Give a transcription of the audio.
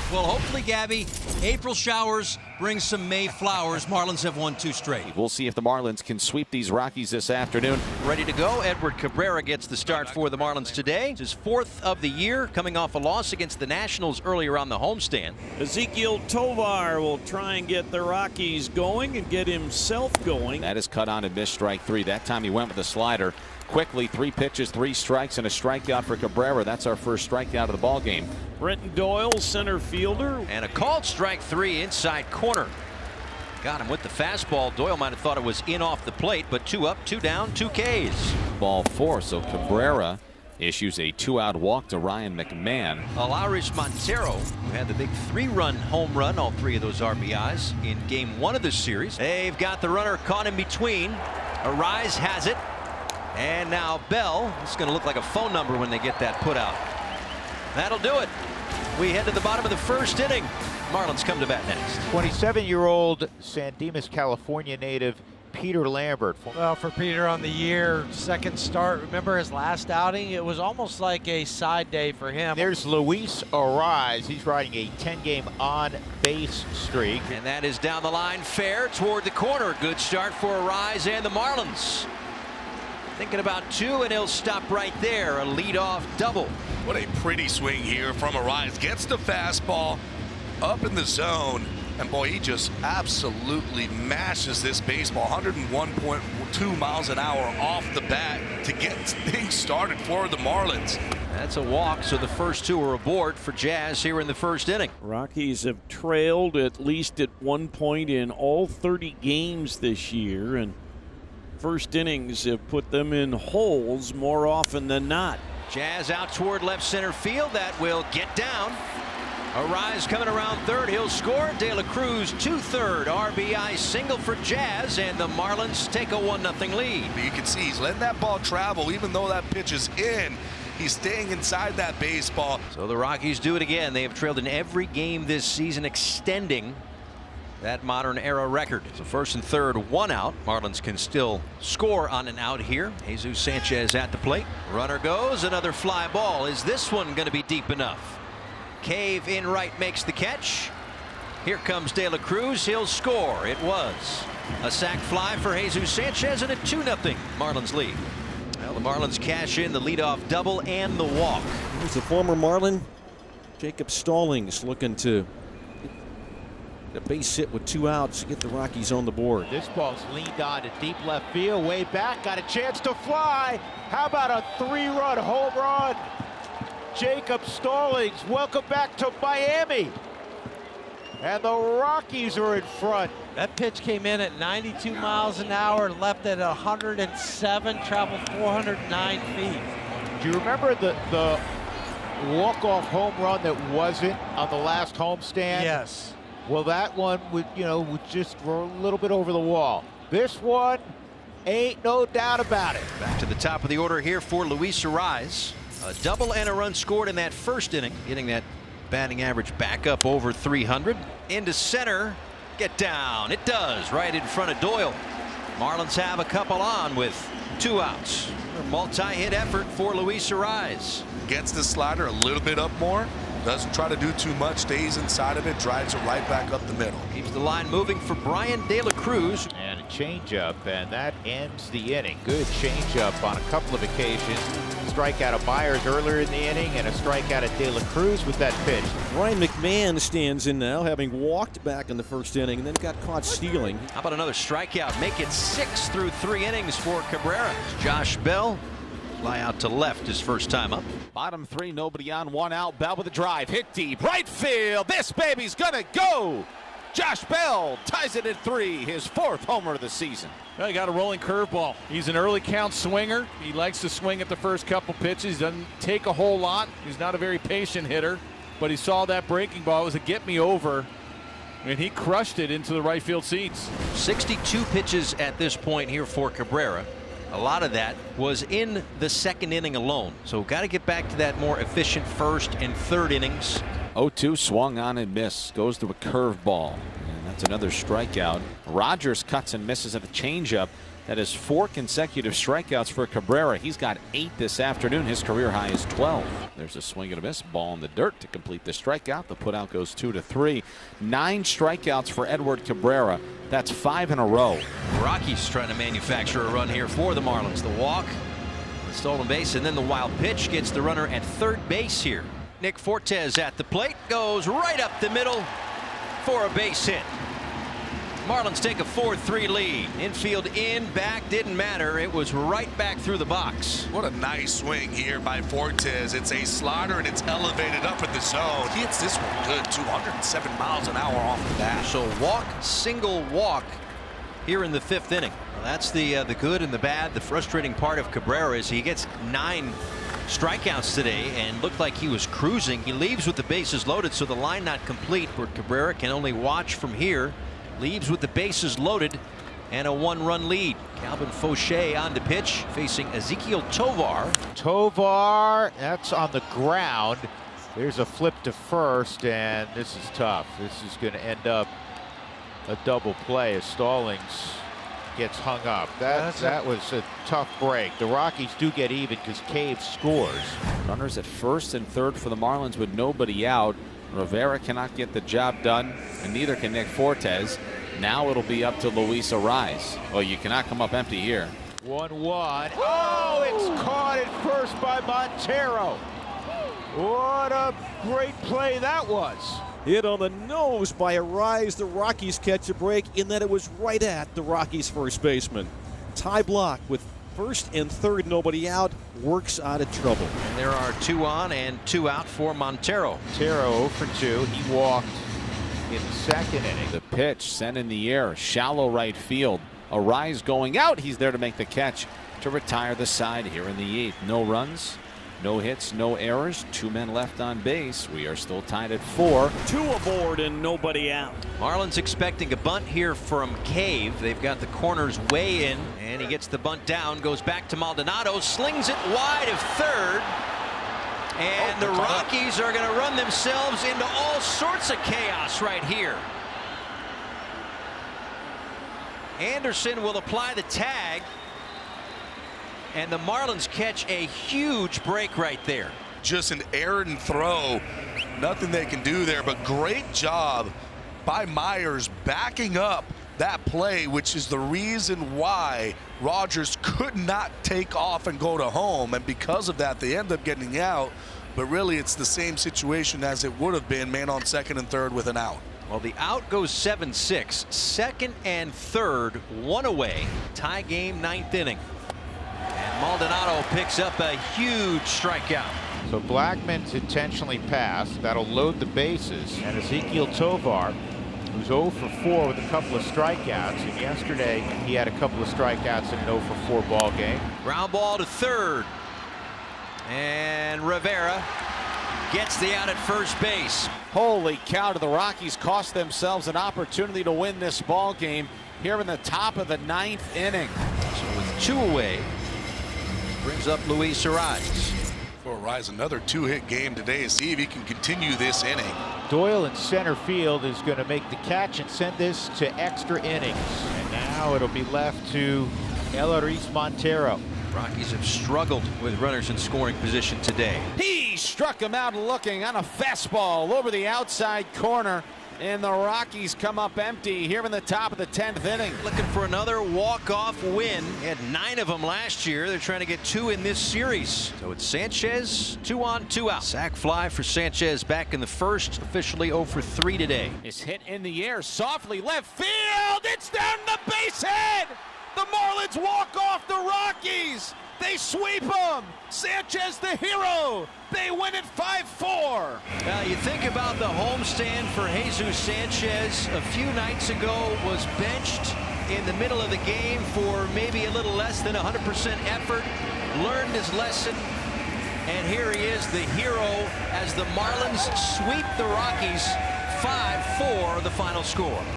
Well, hopefully, Gabby, April showers bring some May flowers. Marlins have won 2 straight. We'll see if the Marlins can sweep these Rockies this afternoon. Ready to go. Edward Cabrera gets the start for the Marlins today. His 4th of the year, coming off a loss against the Nationals earlier on the homestand. Ezequiel Tovar will try and get the Rockies going and get himself going. That is cut on and missed strike 3. That time he went with a slider. Quickly, 3 pitches, 3 strikes, and a strikeout for Cabrera. That's our first strikeout of the ball game. Brenton Doyle, center fielder. And a called strike 3 inside corner. Got him with the fastball. Doyle might have thought it was in off the plate, but 2 up, 2 down, 2 Ks. Ball 4, so Cabrera issues a 2-out walk to Ryan McMahon. Alaris Montero, who had the big 3-run home run, all 3 of those RBIs in game 1 of this series. They've got the runner caught in between. Arise has it. And now Bell. It's going to look like a phone number when they get that put out. That'll do it. We head to the bottom of the 1st inning. Marlins come to bat next. 27-year-old San Dimas, California native Peter Lambert. Well, for Peter on the year, 2nd start. Remember his last outing? It was almost like a side day for him. There's Luis Arise. He's riding a 10-game on-base streak. And that is down the line, fair toward the corner. Good start for Arise and the Marlins. Thinking about 2, and he'll stop right there. A leadoff double. What a pretty swing here from Arise. Gets the fastball up in the zone. And boy, he just absolutely mashes this baseball. 101.2 miles an hour off the bat to get things started for the Marlins. That's a walk, so the first 2 are aboard for Jazz here in the 1st inning. Rockies have trailed at least at one point in all 30 games this year, and first innings have put them in holes more often than not. Jazz out toward left center field. That will get down. Arise coming around 3rd. He'll score. De La Cruz to 3rd. RBI single for Jazz, and the Marlins take a 1-0 lead. You can see he's letting that ball travel even though that pitch is in. He's staying inside that baseball. So the Rockies do it again. They have trailed in every game this season, extending that modern era record. So 1st and 3rd, 1 out. Marlins can still score on an out here. Jesus Sanchez at the plate. Runner goes. Another fly ball. Is this one going to be deep enough? Cave in right makes the catch. Here comes De La Cruz. He'll score. It was a sac fly for Jesus Sanchez, and a 2-0 Marlins lead. Well, the Marlins cash in the leadoff double and the walk. Here's the former Marlin, Jacob Stallings, looking to get a base hit with 2 outs to get the Rockies on the board. This ball's leaned on to deep left field, way back, got a chance to fly. How about a 3-run home run? Jacob Stallings, welcome back to Miami. And the Rockies are in front. That pitch came in at 92 miles an hour, left at 107, traveled 409 feet. Do you remember the walk-off home run that wasn't on the last homestand? Yes. Well, that one would, would just a little bit over the wall. This one, ain't no doubt about it. Back to the top of the order here for Luis Arise. A double and a run scored in that 1st inning, getting that batting average back up over 300. Into center. Get down. It does, right in front of Doyle. Marlins have a couple on with 2 outs. A multi-hit effort for Luis Arise. Gets the slider a little bit up more. Doesn't try to do too much. Stays inside of it. Drives it right back up the middle. Keeps the line moving for Brian De La Cruz. And a changeup, and that ends the inning. Good changeup on a couple of occasions. Strikeout of Myers earlier in the inning, and a strikeout of De La Cruz with that pitch. Ryan McMahon stands in now, having walked back in the 1st inning and then got caught stealing. How about another strikeout? Make it 6 through 3 innings for Cabrera. Josh Bell, fly out to left his first time up. Bottom 3, nobody on, 1 out. Bell with a drive, hit deep, right field. This baby's gonna go. Josh Bell ties it at 3, his 4th homer of the season. Well, he got a rolling curveball. He's an early count swinger. He likes to swing at the first couple pitches. Doesn't take a whole lot. He's not a very patient hitter, but he saw that breaking ball. It was a get me over, and he crushed it into the right field seats. 62 pitches at this point here for Cabrera. A lot of that was in the 2nd inning alone. So got to get back to that more efficient 1st and 3rd innings. 0-2 swung on and missed. Goes to a curveball. And that's another strikeout. Rogers cuts and misses at the changeup. That is 4 consecutive strikeouts for Cabrera. He's got 8 this afternoon. His career high is 12. There's a swing and a miss. Ball in the dirt to complete the strikeout. The putout goes 2-3. 9 strikeouts for Edward Cabrera. That's 5 in a row. Rockies trying to manufacture a run here for the Marlins. The walk, the stolen base, and then the wild pitch gets the runner at third base here. Nick Fortes at the plate, goes right up the middle for a base hit. Marlins take a 4-3 lead. Infield in, back, didn't matter. It was right back through the box. What a nice swing here by Fortes. It's a slider and it's elevated up in the zone. He hits this one good, 207 miles an hour off the bat. So walk, single walk here in the 5th inning. Well, that's the good and the bad. The frustrating part of Cabrera is he gets 9 strikeouts today and looked like he was cruising. He leaves with the bases loaded, so the line not complete, where Cabrera can only watch from here. Leaves with the bases loaded and a 1-run lead. Calvin Fauché on the pitch, facing Ezequiel Tovar. Tovar, that's on the ground. There's a flip to first, and this is tough. This is going to end up a double play as Stallings gets hung up. That was a tough break. The Rockies do get even because Cave scores. Runners at first and third for the Marlins with nobody out. Rivera cannot get the job done, and neither can Nick Fortes. Now it'll be up to Luis Ariz. Oh, you cannot come up empty here. 1-1. Oh, it's caught at first by Montero. What a great play that was. Hit on the nose by Ariz. The Rockies catch a break in that it was right at the Rockies first baseman. Tie block with first and third, nobody out, works out of trouble. And there are 2 on and 2 out for Montero. Montero 0 for 2. He walked in the 2nd inning. The pitch sent in the air, shallow right field. Ariz going out. He's there to make the catch to retire the side here in the 8th. No runs, no hits, no errors. 2 men left on base. We are still tied at 4. 2 aboard and nobody out. Marlins expecting a bunt here from Cave. They've got the corners way in, and he gets the bunt down, goes back to Maldonado, slings it wide of third. And the Rockies are going to run themselves into all sorts of chaos right here. Anderson will apply the tag, and the Marlins catch a huge break right there. Just an errant throw. Nothing they can do there, but great job by Myers backing up that play, which is the reason why Rogers could not take off and go to home, and because of that they end up getting out. But really it's the same situation as it would have been, man on second and third with an out. Well, the out goes 7-6. Second and third, 1 away. Tie game, 9th inning. And Maldonado picks up a huge strikeout. So Blackman's intentionally passed. That'll load the bases. And Ezequiel Tovar, who's 0 for 4 with a couple of strikeouts. And yesterday he had a couple of strikeouts in an 0 for 4 ball game. Ground ball to third. And Rivera gets the out at first base. Holy cow, do the Rockies cost themselves an opportunity to win this ball game here in the top of the 9th inning. So with 2 away, brings up Luis Ariz. For Ariz, another 2-hit game today. See if he can continue this inning. Doyle in center field is going to make the catch and send this to extra innings. And now it'll be left to Eleris Montero. Rockies have struggled with runners in scoring position today. He struck him out looking on a fastball over the outside corner, and the Rockies come up empty here in the top of the 10th inning. Looking for another walk-off win. He had 9 of them last year. They're trying to get 2 in this series. So it's Sanchez, 2 on, 2 out. Sac fly for Sanchez back in the first, officially 0 for 3 today. It's hit in the air softly left field. It's down the base head. The Marlins walk off the Rockies. They sweep them. Sanchez the hero. They win it 5-4. Now you think about the homestand for Jesus Sanchez. A few nights ago was benched in the middle of the game for maybe a little less than 100% effort. Learned his lesson. And here he is, the hero, as the Marlins sweep the Rockies 5-4, the final score.